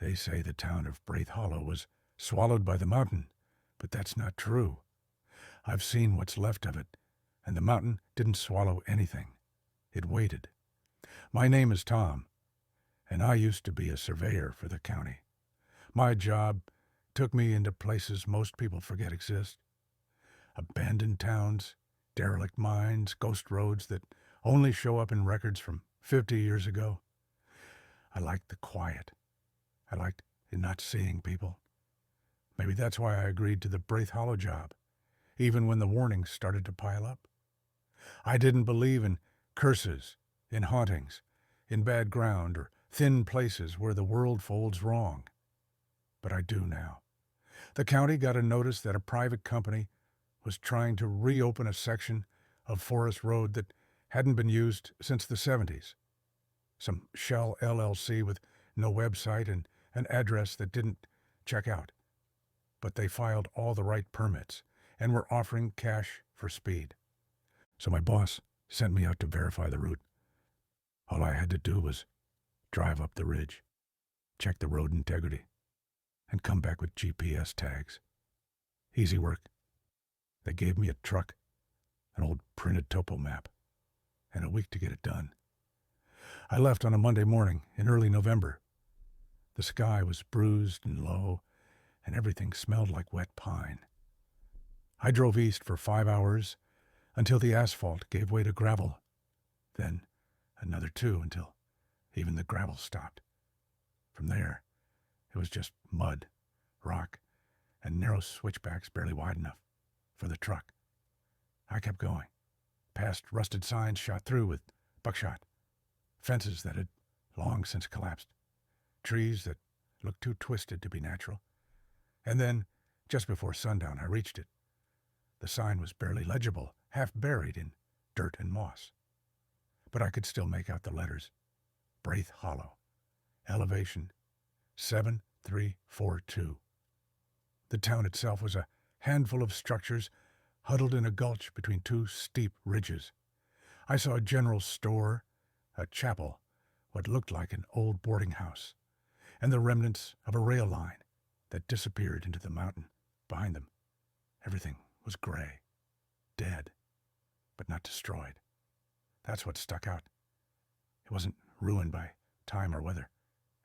They say the town of Braith Hollow was swallowed by the mountain, but that's not true. I've seen what's left of it, and the mountain didn't swallow anything. It waited. My name is Tom, and I used to be a surveyor for the county. My job took me into places most people forget exist. Abandoned towns, derelict mines, ghost roads that only show up in records from 50 years ago. I liked the quiet. I liked not seeing people. Maybe that's why I agreed to the Braith Hollow job, even when the warnings started to pile up. I didn't believe in curses, in hauntings, in bad ground, or thin places where the world folds wrong. But I do now. The county got a notice that a private company was trying to reopen a section of Forest Road that hadn't been used since the 70s. Some shell LLC with no website and an address that didn't check out. But they filed all the right permits and were offering cash for speed. So my boss sent me out to verify the route. All I had to do was drive up the ridge, check the road integrity, and come back with GPS tags. Easy work. They gave me a truck, an old printed topo map, and a week to get it done. I left on a Monday morning in early November. The sky was bruised and low, and everything smelled like wet pine. I drove east for 5 hours until the asphalt gave way to gravel, then another 2 until even the gravel stopped. From there, it was just mud, rock, and narrow switchbacks barely wide enough for the truck. I kept going, past rusted signs shot through with buckshot, fences that had long since collapsed, trees that looked too twisted to be natural. And then, just before sundown, I reached it. The sign was barely legible, half buried in dirt and moss. But I could still make out the letters. Braith Hollow. Elevation 7342. The town itself was a handful of structures huddled in a gulch between 2 steep ridges. I saw a general store, a chapel, what looked like an old boarding house, and the remnants of a rail line that disappeared into the mountain behind them. Everything was gray, dead, but not destroyed. That's what stuck out. It wasn't ruined by time or weather.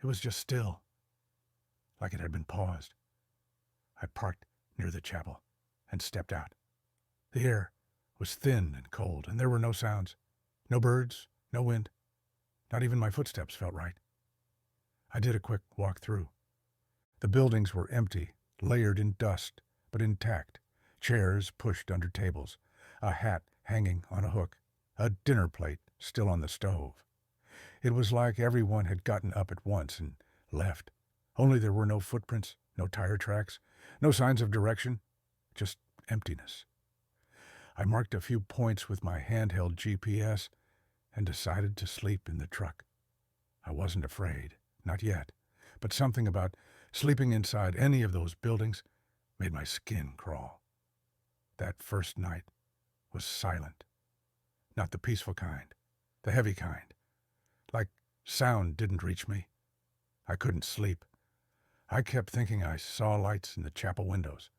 It was just still, like it had been paused. I parked near the chapel and stepped out. The air was thin and cold, and there were no sounds. No birds, no wind. Not even my footsteps felt right. I did a quick walk through. The buildings were empty, layered in dust, but intact. Chairs pushed under tables, a hat hanging on a hook, a dinner plate still on the stove. It was like everyone had gotten up at once and left. Only there were no footprints, no tire tracks, no signs of direction, just emptiness. I marked a few points with my handheld GPS and decided to sleep in the truck. I wasn't afraid, not yet, but something about sleeping inside any of those buildings made my skin crawl. That first night was silent. Not the peaceful kind, the heavy kind. Like sound didn't reach me. I couldn't sleep. I kept thinking I saw lights in the chapel windows.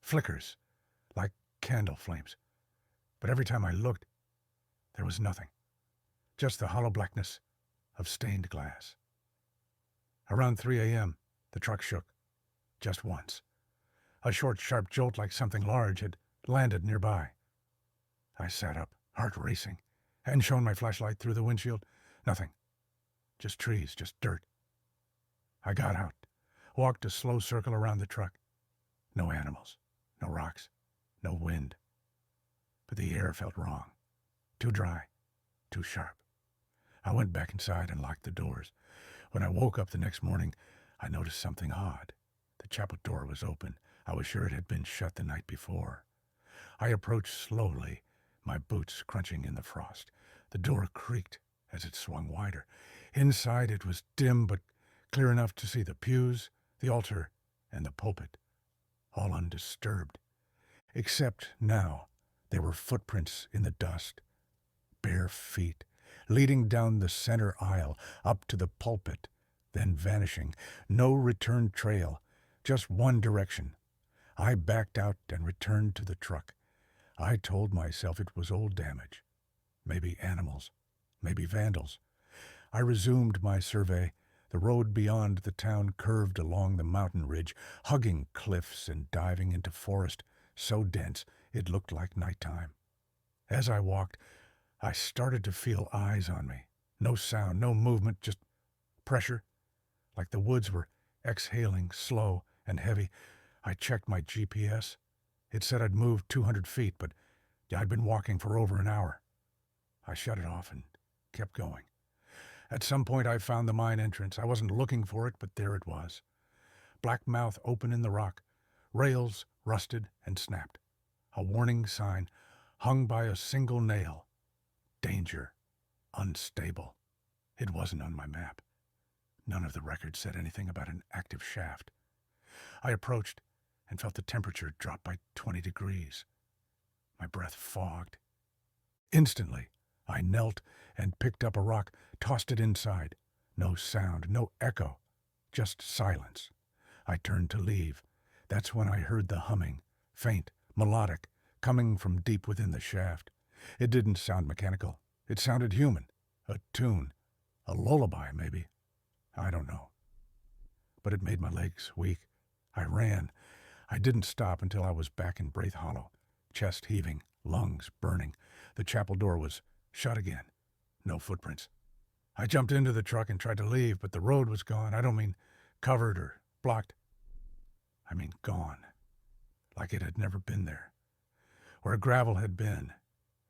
Flickers, like candle flames. But every time I looked, there was nothing. Just the hollow blackness of stained glass. Around 3 a.m., the truck shook. Just once. A short, sharp jolt like something large had landed nearby. I sat up, heart racing, and shone my flashlight through the windshield. Nothing. Just trees, just dirt. I got out, walked a slow circle around the truck. No animals, no rocks, no wind. But the air felt wrong. Too dry, too sharp. I went back inside and locked the doors. When I woke up the next morning, I noticed something odd. The chapel door was open. I was sure it had been shut the night before. I approached slowly, my boots crunching in the frost. The door creaked as it swung wider. Inside it was dim but clear enough to see the pews, the altar, and the pulpit, all undisturbed. Except now there were footprints in the dust, bare feet, leading down the center aisle, up to the pulpit, then vanishing. No return trail, just one direction. I backed out and returned to the truck. I told myself it was old damage. Maybe animals, maybe vandals. I resumed my survey. The road beyond the town curved along the mountain ridge, hugging cliffs and diving into forest so dense it looked like nighttime. As I walked, I started to feel eyes on me. No sound, no movement, just pressure, like the woods were exhaling, slow and heavy. I checked my GPS. It said I'd moved 200 feet, but I'd been walking for over an hour. I shut it off and kept going. At some point I found the mine entrance. I wasn't looking for it, but there it was. Black mouth open in the rock, rails rusted and snapped. A warning sign hung by a single nail. Danger. Unstable. It wasn't on my map. None of the records said anything about an active shaft. I approached and felt the temperature drop by 20 degrees. My breath fogged. Instantly, I knelt and picked up a rock, tossed it inside. No sound, no echo, just silence. I turned to leave. That's when I heard the humming, faint, melodic, coming from deep within the shaft. It didn't sound mechanical. It sounded human. A tune. A lullaby, maybe. I don't know. But it made my legs weak. I ran. I didn't stop until I was back in Braith Hollow, chest heaving, lungs burning. The chapel door was shut again. No footprints. I jumped into the truck and tried to leave, but the road was gone. I don't mean covered or blocked. I mean gone. Like it had never been there. Where gravel had been,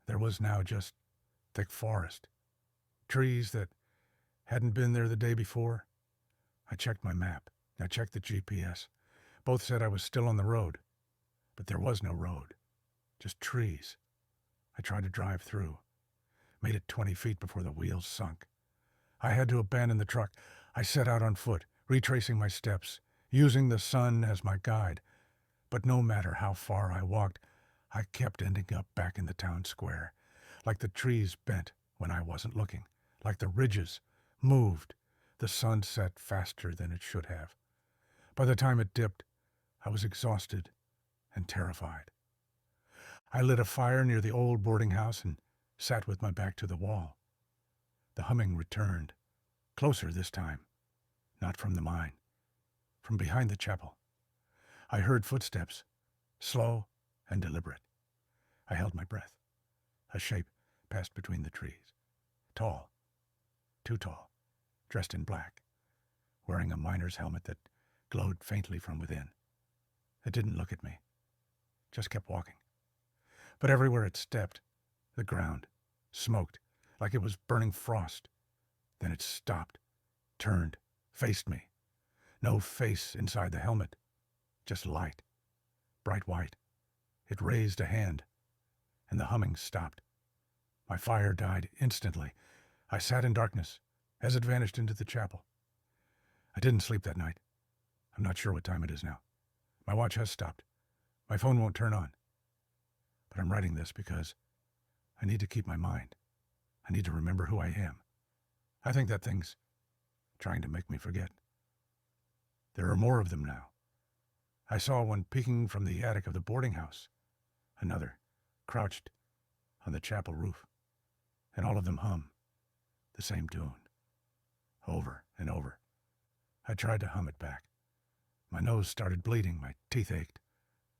there was now just thick forest. Trees that hadn't been there the day before. I checked my map. I checked the GPS. Both said I was still on the road. But there was no road. Just trees. I tried to drive through. Made it 20 feet before the wheels sunk. I had to abandon the truck. I set out on foot, retracing my steps, using the sun as my guide. But no matter how far I walked, I kept ending up back in the town square, like the trees bent when I wasn't looking, like the ridges moved. The sun set faster than it should have. By the time it dipped, I was exhausted and terrified. I lit a fire near the old boarding house and sat with my back to the wall. The humming returned, closer this time, not from the mine, from behind the chapel. I heard footsteps, slow and deliberate. I held my breath. A shape passed between the trees. Tall, too tall, dressed in black, wearing a miner's helmet that glowed faintly from within. It didn't look at me, just kept walking. But everywhere it stepped, the ground smoked like it was burning frost. Then it stopped, turned, faced me. No face inside the helmet, just light, bright white. It raised a hand, and the humming stopped. My fire died instantly. I sat in darkness as it vanished into the chapel. I didn't sleep that night. I'm not sure what time it is now. My watch has stopped. My phone won't turn on. But I'm writing this because I need to keep my mind. I need to remember who I am. I think that thing's trying to make me forget. There are more of them now. I saw one peeking from the attic of the boarding house. Another, crouched on the chapel roof. And all of them hum the same tune, over and over. I tried to hum it back. My nose started bleeding, my teeth ached.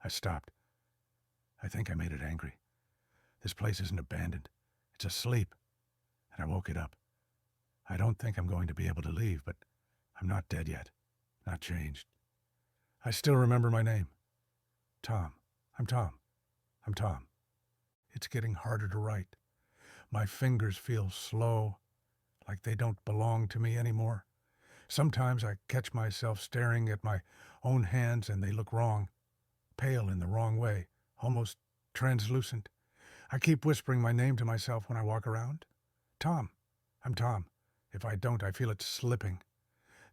I stopped. I think I made it angry. This place isn't abandoned. It's asleep. And I woke it up. I don't think I'm going to be able to leave, but I'm not dead yet. Not changed. I still remember my name. Tom. I'm Tom. I'm Tom. It's getting harder to write. My fingers feel slow, like they don't belong to me anymore. Sometimes I catch myself staring at my own hands and they look wrong, pale in the wrong way, almost translucent. I keep whispering my name to myself when I walk around. Tom. I'm Tom. If I don't, I feel it slipping.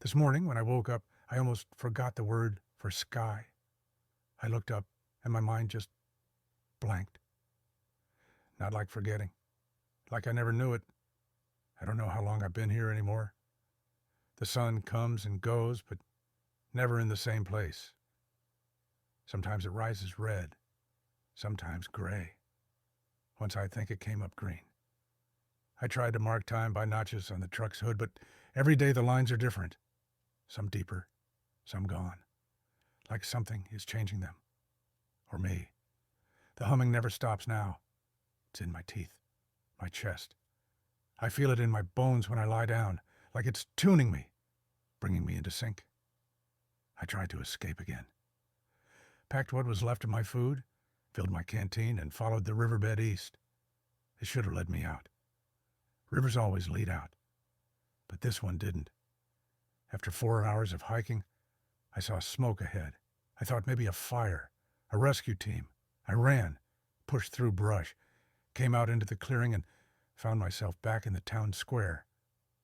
This morning, when I woke up, I almost forgot the word for sky. I looked up and my mind just blanked. Not like forgetting. Like I never knew it. I don't know how long I've been here anymore. The sun comes and goes, but never in the same place. Sometimes it rises red, sometimes gray. Once I think it came up green. I tried to mark time by notches on the truck's hood, but every day the lines are different. Some deeper, some gone. Like something is changing them. Or me. The humming never stops now. It's in my teeth, my chest. I feel it in my bones when I lie down, like it's tuning me, bringing me into sync. I tried to escape again. Packed what was left of my food, filled my canteen, and followed the riverbed east. It should have led me out. Rivers always lead out, but this one didn't. After 4 hours of hiking, I saw smoke ahead. I thought maybe a fire, a rescue team. I ran, pushed through brush, came out into the clearing, and found myself back in the town square.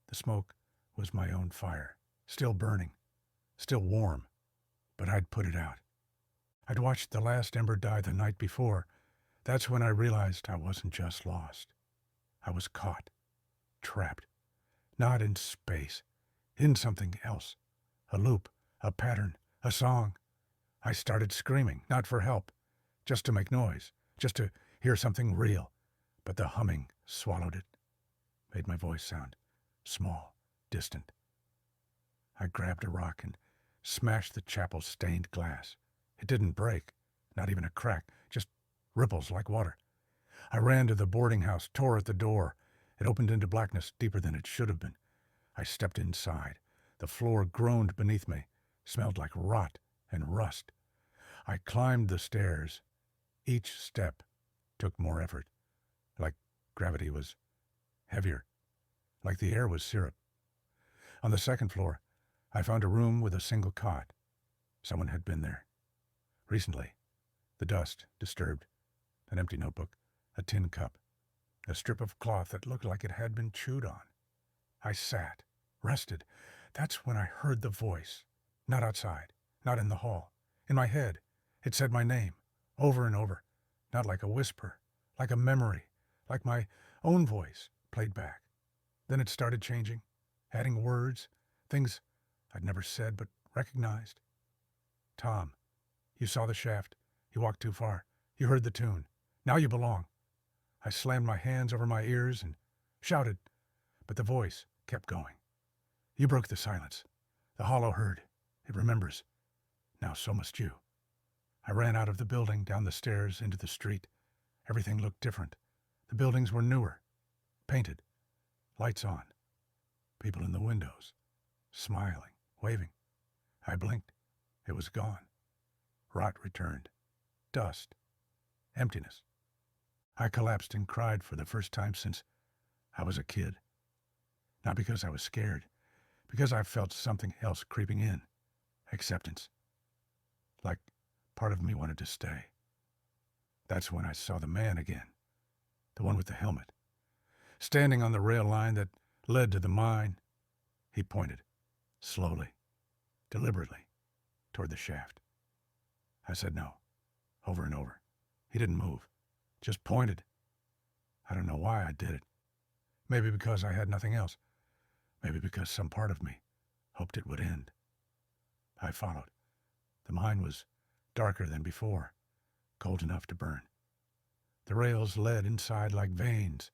The smoke was my own fire, still burning, still warm, but I'd put it out. I'd watched the last ember die the night before. That's when I realized I wasn't just lost. I was caught, trapped, not in space, in something else. A loop, a pattern, a song. I started screaming, not for help, just to make noise, just to hear something real. But the humming swallowed it, made my voice sound small, distant. I grabbed a rock and smashed the chapel's stained glass. It didn't break, not even a crack, just ripples like water. I ran to the boarding house, tore at the door. It opened into blackness deeper than it should have been. I stepped inside. The floor groaned beneath me, smelled like rot and rust. I climbed the stairs. Each step took more effort, like gravity was heavier, like the air was syrup. On the second floor, I found a room with a single cot. Someone had been there. Recently. The dust, disturbed. An empty notebook, a tin cup, a strip of cloth that looked like it had been chewed on. I sat, rested. That's when I heard the voice. Not outside, not in the hall. In my head, it said my name, over and over. Not like a whisper, like a memory, like my own voice played back. Then it started changing, adding words, things I'd never said but recognized. Tom, you saw the shaft. You walked too far. You heard the tune. Now you belong. I slammed my hands over my ears and shouted, but the voice kept going. You broke the silence. The hollow heard. It remembers. Now so must you. I ran out of the building, down the stairs, into the street. Everything looked different. The buildings were newer, painted, lights on, people in the windows, smiling, waving. I blinked. It was gone. Rot returned. Dust. Emptiness. I collapsed and cried for the first time since I was a kid. Not because I was scared, because I felt something else creeping in. Acceptance. Like part of me wanted to stay. That's when I saw the man again. The one with the helmet. Standing on the rail line that led to the mine. He pointed, slowly, deliberately, toward the shaft. I said no, over and over. He didn't move, just pointed. I don't know why I did it. Maybe because I had nothing else. Maybe because some part of me hoped it would end. I followed. The mine was darker than before, cold enough to burn. The rails led inside like veins.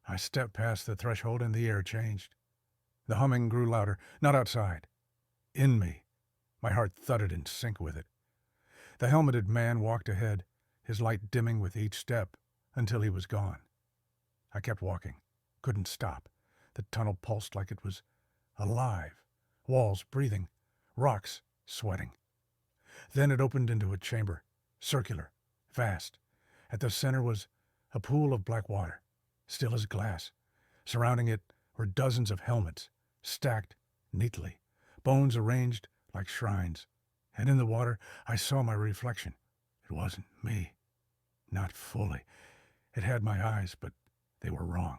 I stepped past the threshold and the air changed. The humming grew louder, not outside. In me. My heart thudded in sync with it. The helmeted man walked ahead, his light dimming with each step, until he was gone. I kept walking, couldn't stop. The tunnel pulsed like it was alive, walls breathing, rocks sweating. Then it opened into a chamber, circular, vast. At the center was a pool of black water, still as glass. Surrounding it were dozens of helmets, stacked neatly, bones arranged like shrines. And in the water, I saw my reflection. It wasn't me. Not fully. It had my eyes, but they were wrong.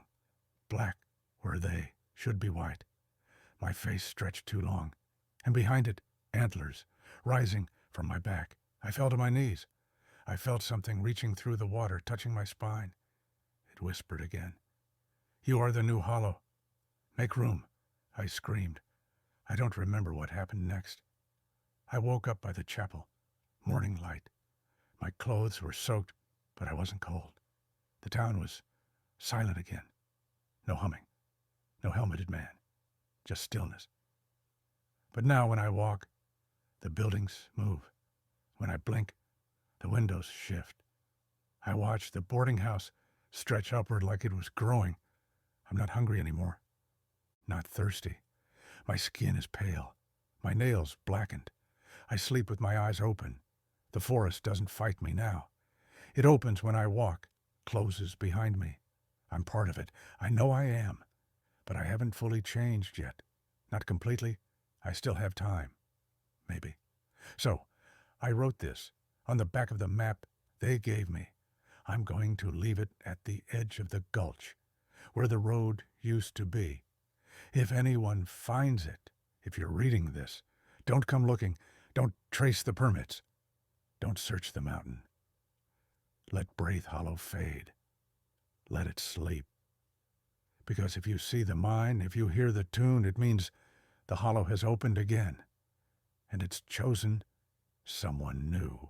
Black where they should be white. My face stretched too long. And behind it, antlers, rising from my back. I fell to my knees. I felt something reaching through the water, touching my spine. It whispered again. You are the new hollow. Make room, I screamed. I don't remember what happened next. I woke up by the chapel. Morning light. My clothes were soaked, but I wasn't cold. The town was silent again. No humming. No helmeted man. Just stillness. But now when I walk, the buildings move. When I blink, the windows shift. I watch the boarding house stretch upward like it was growing. I'm not hungry anymore. Not thirsty. My skin is pale. My nails blackened. I sleep with my eyes open. The forest doesn't fight me now. It opens when I walk, closes behind me. I'm part of it. I know I am. But I haven't fully changed yet. Not completely. I still have time. Maybe. So, I wrote this on the back of the map they gave me. I'm going to leave it at the edge of the gulch, where the road used to be. If anyone finds it, if you're reading this, don't come looking. Don't trace the permits. Don't search the mountain. Let Braith Hollow fade. Let it sleep. Because if you see the mine, if you hear the tune, it means the hollow has opened again, and it's chosen someone new.